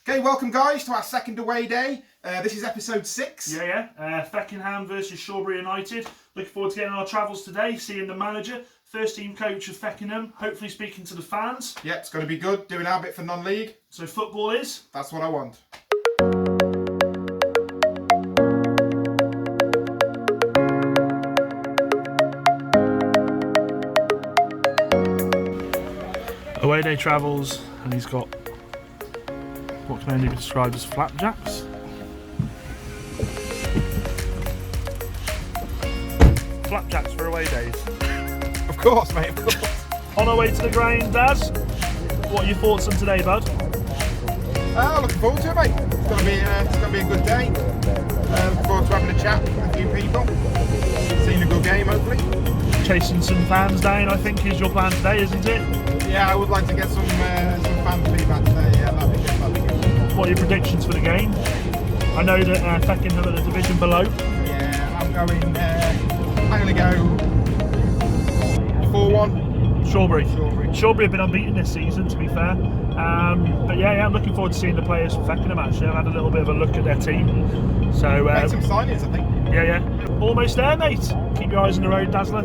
Okay, welcome guys to our second away day. This is episode 6. Feckenham versus Shawbury United. Looking forward to getting our travels today, seeing the manager, first team coach of Feckenham, hopefully speaking to the fans. Yeah, it's going to be good, doing our bit for non-league. So football is? That's what I want. Away day travels, and he's got what can only be described as flapjacks. Flapjacks for away days. Of course, mate, of course. On our way to the ground, Daz, what are your thoughts on today, bud? Looking forward to it, mate. It's going to be a good day. Looking forward to having a chat with a few people. Seeing a good game, hopefully. Chasing some fans down, I think, is your plan today, isn't it? Yeah, I would like to get some fan feedback today. Yeah, that'd be good. What are your predictions for the game? I know that Feckenham are the division below. Yeah, I'm going to go 4-1. Shawbury have been unbeaten this season, to be fair. But yeah, I'm looking forward to seeing the players from Feckenham. Actually, I've had a little bit of a look at their team. So made some signings, I think. Yeah. Almost there, mate. Keep your eyes on the road, Dazzler.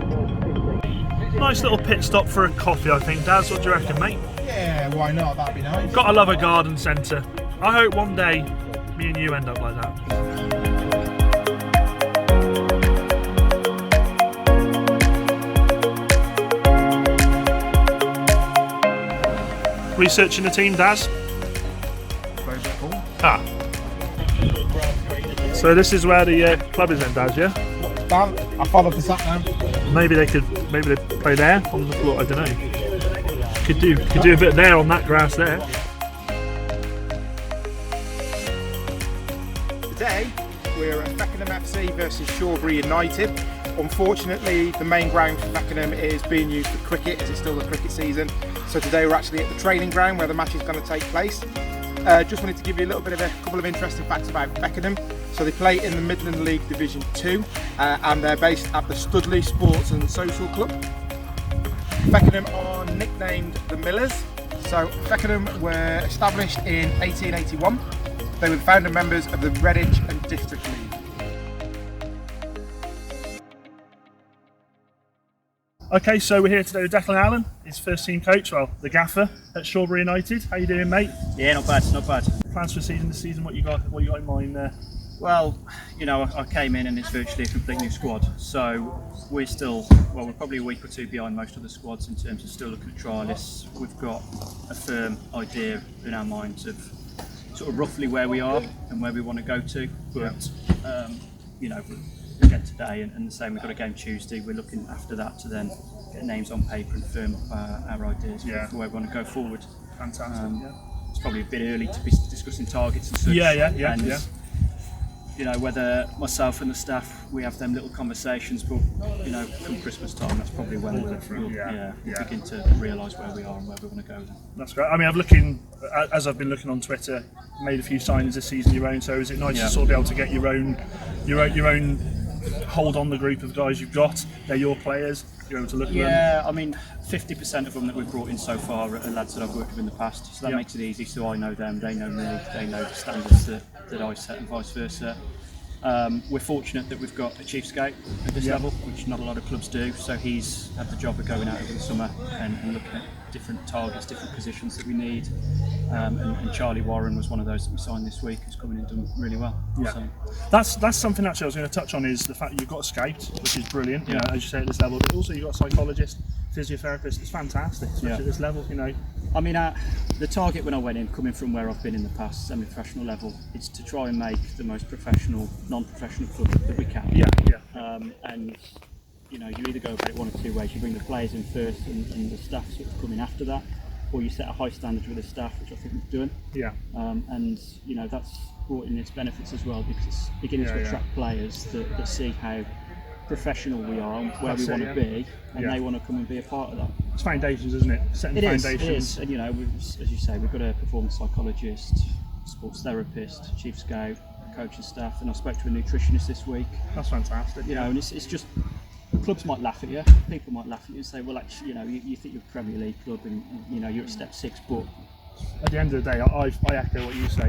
Nice little pit stop for a coffee, I think. Daz, what do you reckon, mate? Yeah, why not? That'd be nice. Gotta love a garden centre. I hope one day me and you end up like that. Researching the team, Daz? Ah. So this is where the club is then, Daz, yeah? Dan, I followed the sat now. Maybe they play there on the floor. I don't know. Could do a bit there on that grass there. Today we're at Feckenham FC versus Shawbury United. Unfortunately, the main ground for Feckenham is being used for cricket, as it's still the cricket season. So today we're actually at the training ground where the match is going to take place. Just wanted to give you a little bit of a couple of interesting facts about Feckenham. So they play in the Midland League Division 2 and they're based at the Studley Sports and Social Club. Feckenham are nicknamed the Millers. So Feckenham were established in 1881. They were the founder members of the Redditch and District League. Okay, so we're here today with Declan Allen, his first team coach, well, the gaffer at Shawbury United. How you doing, mate? Yeah, not bad. Plans for this season, what you got in mind there? Well, you know, I came in and it's virtually a complete new squad. So we're probably a week or two behind most of the squads in terms of still looking at trialists. We've got a firm idea in our minds of sort of roughly where we are and where we want to go to. But, you know, again today and the same, we've got a game Tuesday. We're looking after that to then get names on paper and firm up our ideas for where we want to go forward. Fantastic. It's probably a bit early to be discussing targets and such. Yeah. You know, whether myself and the staff, we have them little conversations, but you know, come Christmas time, that's probably when we'll begin to realise where we are and where we want to go. That's great. I mean, as I've been looking on Twitter, made a few signings this season your own. So is it nice to sort of be able to get your own hold on the group of guys you've got? They're your players. You're able to look at them. Yeah, I mean, 50% of them that we've brought in so far are lads that I've worked with in the past. So that makes it easy. So I know them, they know me, they know the standards that I set and vice versa. We're fortunate that we've got a chief scout at this level, which not a lot of clubs do. So he's had the job of going out over the summer and looking at different targets, different positions that we need. And Charlie Warren was one of those that we signed this week, who's come in and done really well. Yeah. So that's something actually I was going to touch on, is the fact that you've got a scout, which is brilliant, you know, as you say, at this level, but also you've got a psychologist, physiotherapist. It's fantastic, especially at this level, you know. I mean, the target when I went in, coming from where I've been in the past, semi-professional level, is to try and make the most professional, non-professional club that we can. And you know, you either go about it one of two ways. You bring the players in first and the staff sort of come in after that, or you set a high standard with the staff, which I think we've done. And you know, that's brought in its benefits as well, because it's beginning to attract players that see how professional we are and where we want to be, and they want to come and be a part of that. It's foundations, isn't it? Setting foundations. It is. And you know, as you say, we've got a performance psychologist, sports therapist, chief scout, coaching staff, and I spoke to a nutritionist this week. That's fantastic. You know, and it's just, clubs might laugh at you, people might laugh at you and say, well, actually, you know, you think you're a Premier League club and you know you're at step 6, but at the end of the day, I echo what you say.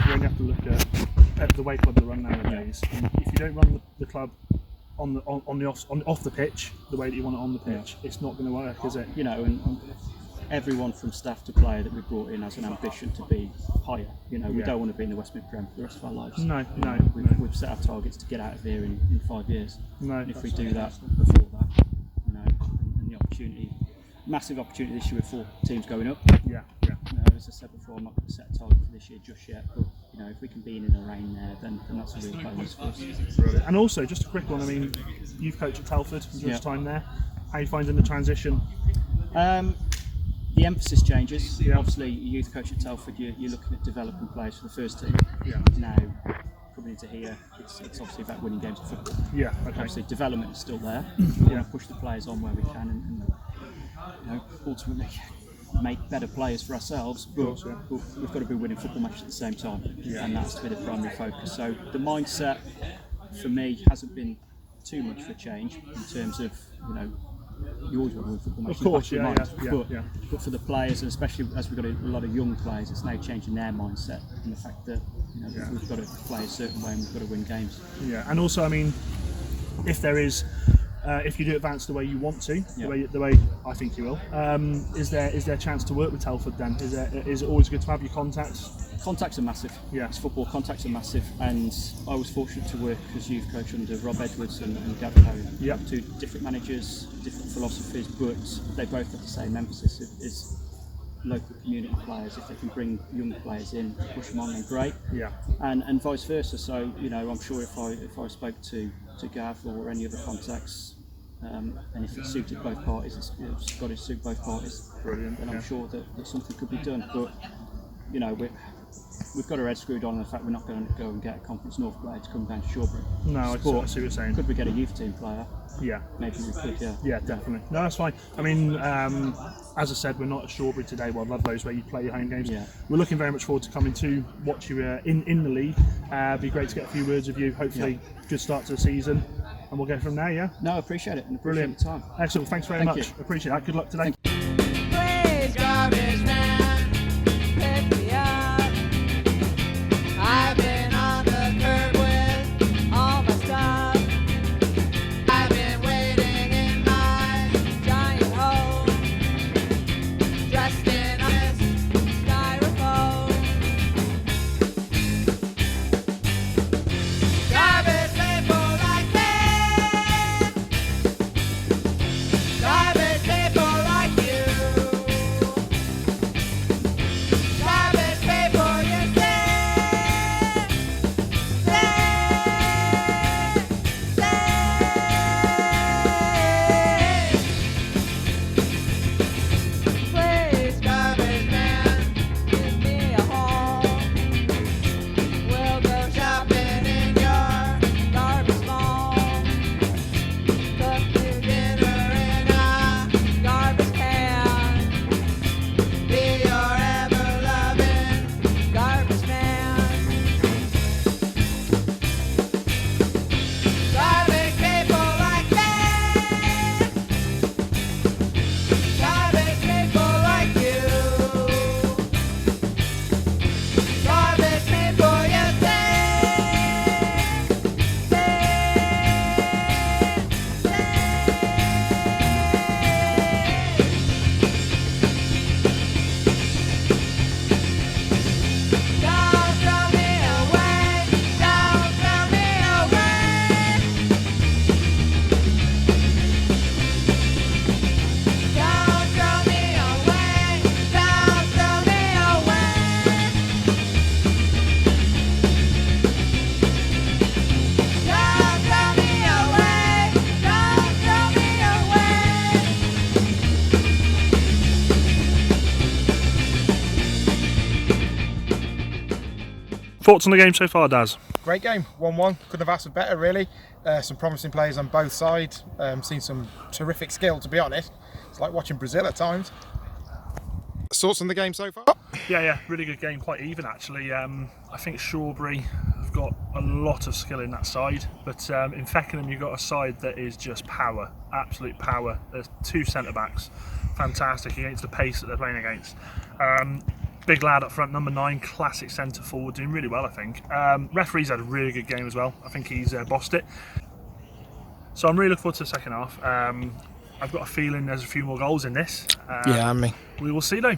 You only have to look at the way clubs are run nowadays. And if you don't run the club off the pitch the way that you want it on the pitch, it's not going to work, is it? You know, and everyone from staff to player that we brought in has an ambition to be higher. You know, we don't want to be in the West Mid Prem for the rest of our lives. No. We've set our targets to get out of here in 5 years. No, if we do that before that, you know, and the opportunity, massive opportunity this year with 4 teams going up. Yeah. You know, as I said before, I'm not going to set a target for this year just yet, but you know, if we can be in the rain there, then that's a real bonus for us. Brilliant. And also, just a quick one. I mean, you've coached at Telford, enjoyed your time there. How are you finding the transition? The emphasis changes. Obviously, a youth coach at Telford, you're looking at developing players for the first team. Now, coming into here, it's obviously about winning games of football. Okay. Obviously, development is still there. We want to push the players on where we can, and you know, ultimately make better players for ourselves. But we've got to be winning football matches at the same time, and that's to be the primary focus. So the mindset for me hasn't been too much of a change in terms of, you know, you always want to win football matches. Of course, But for the players, and especially as we've got a lot of young players, it's now changing their mindset and the fact that, you know, we've got to play a certain way and we've got to win games. Yeah, and also, I mean, if there is, if you do advance the way you want to, the way I think you will, is there a chance to work with Telford then? Is it always good to have your contacts? Contacts are massive. It's football. Contacts are massive, and I was fortunate to work as youth coach under Rob Edwards and Gavin Howe. 2 different managers, different philosophies, but they both have the same emphasis. Is local community players. If they can bring young players in, push them on, then great. And vice versa. So, you know, I'm sure if I spoke to Gav or any other contacts, and if it suited both parties, it's got to suit both parties. Brilliant. Then I'm sure that something could be done. But you know, we've got our head screwed on the fact we're not going to go and get a Conference North player to come down to Shawbury. No, I see what you're saying. Could we get a youth team player? Maybe we could, Yeah, definitely. No, that's fine. I mean, as I said, we're not at Shawbury today, well, Ludlow's where you play your home games. We're looking very much forward to coming to watch you in the league. It'd be great to get a few words of you. Hopefully, good start to the season, and we'll go from there, No, I appreciate it. And Brilliant. Appreciate the time. Excellent. Thanks very much. Appreciate that. Good luck today. Please, garbage man, pick me up. I've been on the curb with all my stuff. I've been waiting in my giant hole, dressed in this styrofoam. Garbage people like this. Garbage people like you. Garbage people you say. Please, garbage man, give me a home. We'll go shopping in your garbage mall. Cook you dinner in a garbage can. Be your ever-loving garbage man. Garbage people like this. Garbage people like you. Garbage people you Don't throw me away. Don't throw me away. Don't throw me away. Don't throw me away. Don't throw me away. Don't throw me away. Thoughts on the game so far, Daz? Great game, 1-1. Couldn't have asked for better, really. Some promising players on both sides. Seen some terrific skill, to be honest. It's like watching Brazil at times. Thoughts on the game so far? Yeah, really good game, quite even actually. I think Shawbury have got a lot of skill in that side, but in Feckenham you've got a side that is just power, absolute power. There's 2 centre-backs, fantastic against the pace that they're playing against. Big lad up front, number 9, classic centre forward, doing really well, I think. Referee's had a really good game as well. I think he's bossed it. So I'm really looking forward to the second half. I've got a feeling there's a few more goals in this. Yeah, and me. We will see though.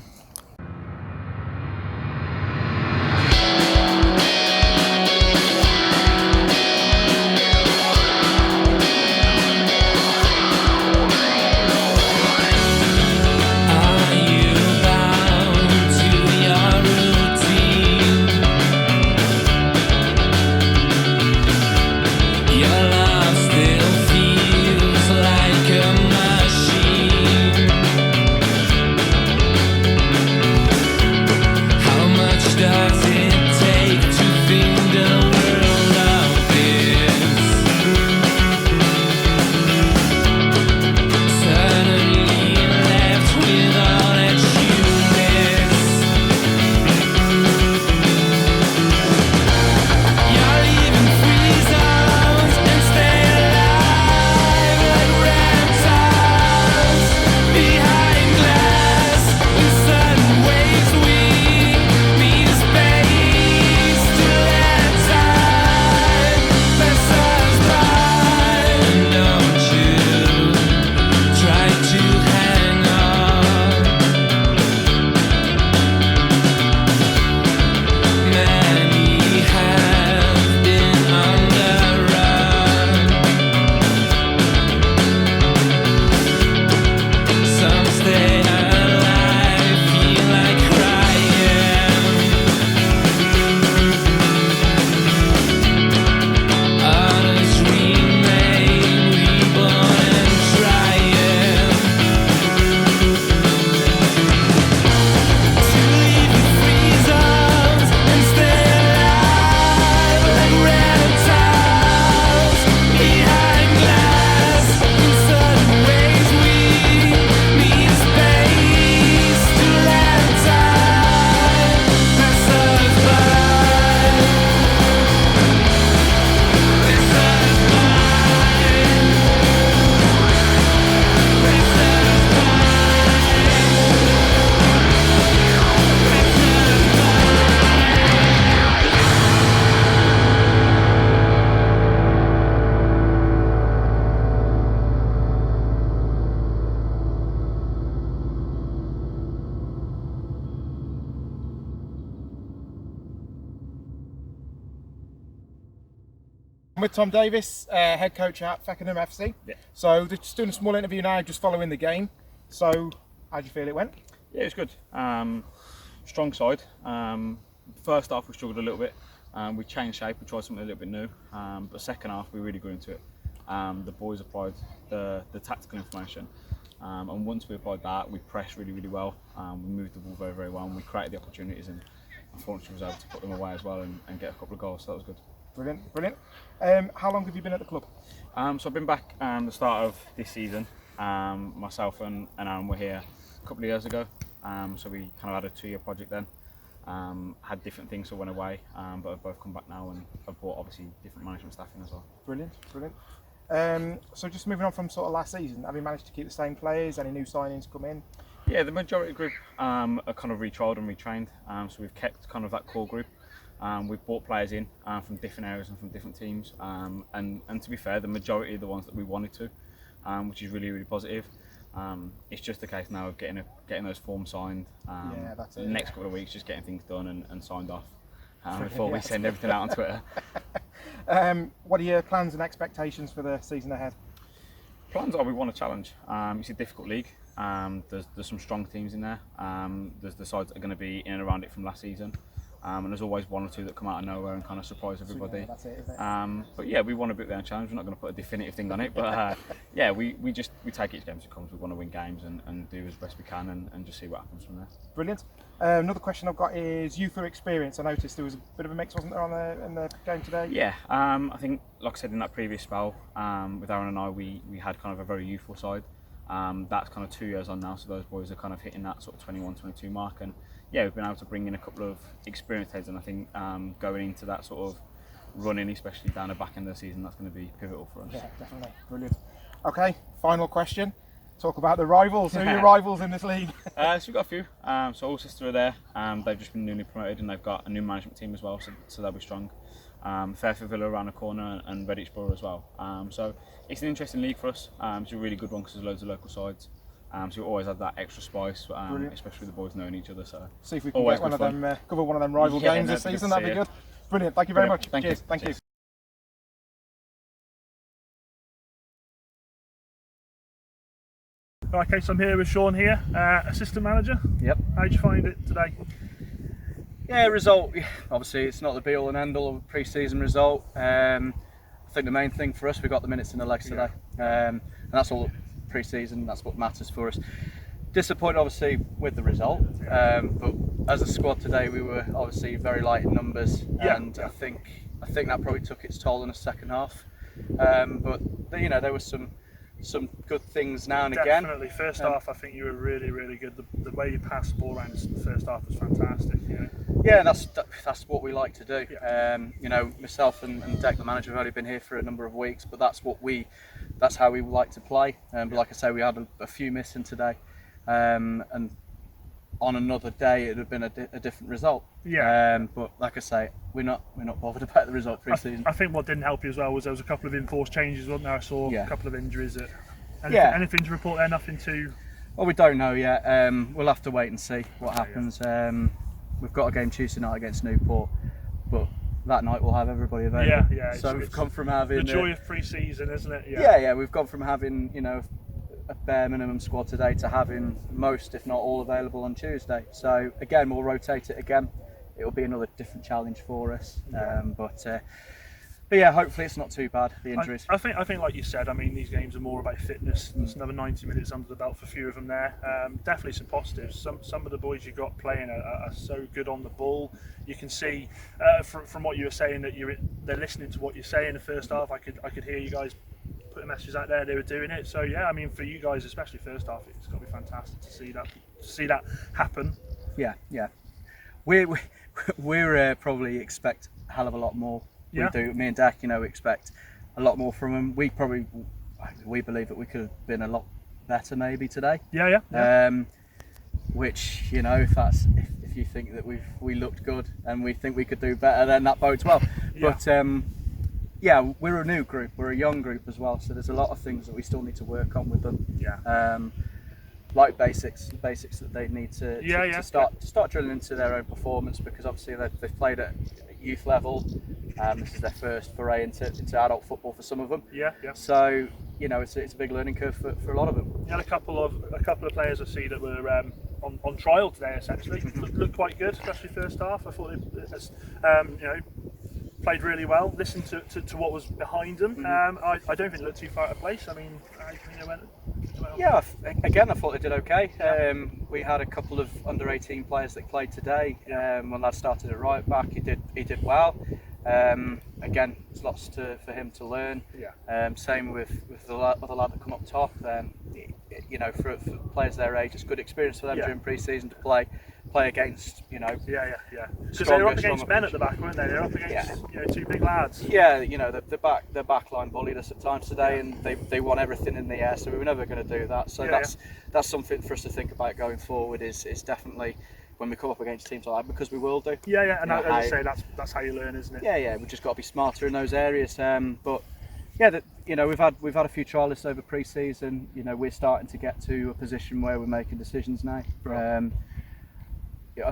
I'm with Tom Davis, head coach at Feckenham FC. Yeah. So just doing a small interview now, just following the game. So how do you feel it went? Yeah, it was good. Strong side. First half we struggled a little bit. We changed shape, we tried something a little bit new. But second half we really grew into it. The boys applied the tactical information. And once we applied that, we pressed really, really well. We moved the ball very, very well, and we created the opportunities, and unfortunately was able to put them away as well and get a couple of goals, so that was good. Brilliant, brilliant. How long have you been at the club? So I've been back the start of this season. Myself and Aaron were here a couple of years ago, so we kind of had a 2-year project then. Had different things that went away, but I've both come back now and I've brought obviously different management staff in as well. Brilliant, brilliant. So just moving on from sort of last season, have you managed to keep the same players? Any new signings come in? Yeah, the majority of the group are kind of retrialled and retrained, so we've kept kind of that core group. We've brought players in from different areas and from different teams, and to be fair, the majority are the ones that we wanted to, which is really, really positive. It's just a case now of getting those forms signed. Yeah, that's it. The next couple of weeks, just getting things done and signed off before we send everything out on Twitter. What are your plans and expectations for the season ahead? Plans are we want a challenge. It's a difficult league. There's some strong teams in there. There's the sides that are going to be in and around it from last season. And there's always one or two that come out of nowhere and kind of surprise everybody. Yeah, that's it, isn't it? But yeah, we want to be there and challenge. We're not going to put a definitive thing on it, but yeah, we take each game as it comes. We want to win games and do as best we can and just see what happens from there. Brilliant. Another question I've got is youth or experience. I noticed there was a bit of a mix, wasn't there, in the game today? Yeah, I think, like I said in that previous spell, with Aaron and I, we had kind of a very youthful side. That's kind of 2 years on now, so those boys are kind of hitting that sort of 21, 22 mark, and yeah, we've been able to bring in a couple of experienced heads, and I think going into that sort of running, especially down the back end of the season, that's going to be pivotal for us. Yeah, definitely. Brilliant. Okay, final question. Talk about the rivals. Who are your rivals in this league? So we've got a few. So all Sister are there. They've just been newly promoted and they've got a new management team as well, so they'll be strong. Fairfield Villa around the corner and Redditch Borough as well. So it's an interesting league for us. It's a really good one because there's loads of local sides. So we always have that extra spice, especially with the boys knowing each other. So see if we can get one of them, cover one of them rival games this season. That'd be good. Brilliant. Thank you very much. Cheers. Thank you. Okay, so I'm here with Sean here, assistant manager. Yep. How'd you find it today? Yeah, result. Obviously, it's not the be-all and end-all of a pre-season result. I think the main thing for us, we got the minutes in the legs today, and that's all pre-season. That's what matters for us. Disappointed, obviously, with the result, but as a squad today, we were obviously very light in numbers, and I think that probably took its toll in the second half. But you know, there was some good things now and again. Definitely. First half, I think you were really, really good. The way you passed the ball around the first half was fantastic. Yeah, that's what we like to do. You know, myself and Declan, the manager, have only been here for a number of weeks, but that's how we like to play. But like I say, we had a few missing today, and on another day it would have been a different result. But like I say, we're not bothered about the result pre-season. I think what didn't help you as well was there was a couple of enforced changes, wasn't there? I saw a couple of injuries. Anything to report there? Nothing to. Well, we don't know yet. We'll have to wait and see what happens. We've got a game Tuesday night against Newport, but that night we'll have everybody available. So we've come from having the joy of pre-season, isn't it? Yeah. We've gone from having, you know, a bare minimum squad today to having most, if not all, available on Tuesday. So again, we'll rotate it again. It'll be another different challenge for us. But yeah, hopefully it's not too bad, the injuries. I think like you said, I mean, these games are more about fitness. There's another 90 minutes under the belt for a few of them there. Definitely some positives. Some of the boys you got playing are so good on the ball. You can see from what you were saying that they're listening to what you're saying in the first half. I could hear you guys putting messages out there. They were doing it. So yeah, I mean, for you guys, especially first half, it's got to be fantastic to see that happen. Yeah. We're probably expect a hell of a lot more. We do. Me and Dak, you know, expect a lot more from them. We believe that we could have been a lot better maybe today. Which, you know, if you think that we looked good and we think we could do better, then that bodes well. But we're a new group. We're a young group as well. So there's a lot of things that we still need to work on with them. Like basics that they need to start drilling into their own performance, because obviously they've played at youth level. This is their first foray into adult football for some of them. So you know, it's a big learning curve for a lot of them. You had a couple of players I see that were on trial today. Essentially, looked quite good, especially first half. I thought you know, played really well. Listened to what was behind them. I don't think it looked too far out of place. I mean, again, I thought they did okay. We had a couple of under 18 players that played today. One lad started at right back. He did well. Again, there's lots for him to learn. Same with the other lad that come up top. You know, for players their age, it's good experience for them during pre-season to play against. You know. Because they were up against men at the back, weren't they? They were up against you know, two big lads. You know, the back line bullied us at times today, and they want everything in the air. So we were never going to do that. So that's something for us to think about going forward. Is definitely when we come up against teams like that, because we will do. And as I say, that's how you learn, isn't it? We've just got to be smarter in those areas. But yeah, you know, we've had a few trialists over pre-season. You know, we're starting to get to a position where we're making decisions now.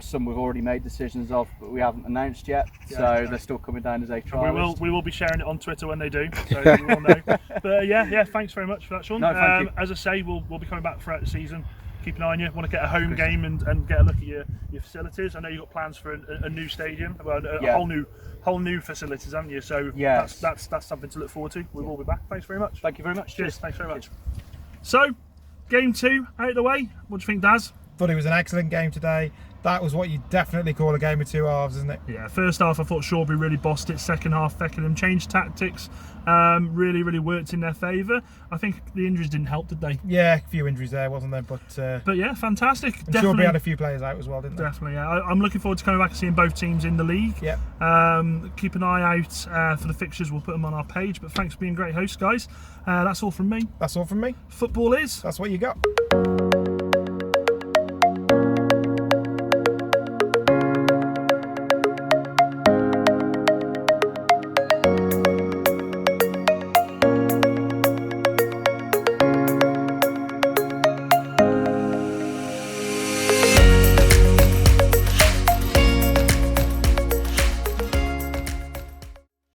Some we've already made decisions of, but we haven't announced yet. They're still coming down as a trialist. We will be sharing it on Twitter when they do, so you will know. But thanks very much for that, Sean. No, thank you. As I say, we'll be coming back throughout the season. Keep an eye on you. Want to get a home game and get a look at your facilities. I know you've got plans for a new stadium, whole new facilities, haven't you? So that's something to look forward to. We will be back. Thanks very much. Thank you very much. Cheers. Thanks very much. So, game 2 out of the way. What do you think, Daz? Thought it was an excellent game today. That was what you definitely call a game of two halves, isn't it? Yeah, first half I thought Shawbury really bossed it. Second half, Feckenham changed tactics, really worked in their favour. I think the injuries didn't help, did they? Yeah, a few injuries there, wasn't there? But yeah, fantastic. I'm sure we had a few players out as well, didn't they? Definitely, yeah. I'm looking forward to coming back and seeing both teams in the league. Yeah. Keep an eye out for the fixtures. We'll put them on our page. But thanks for being great hosts, guys. That's all from me. That's all from me. Football is. That's what you got.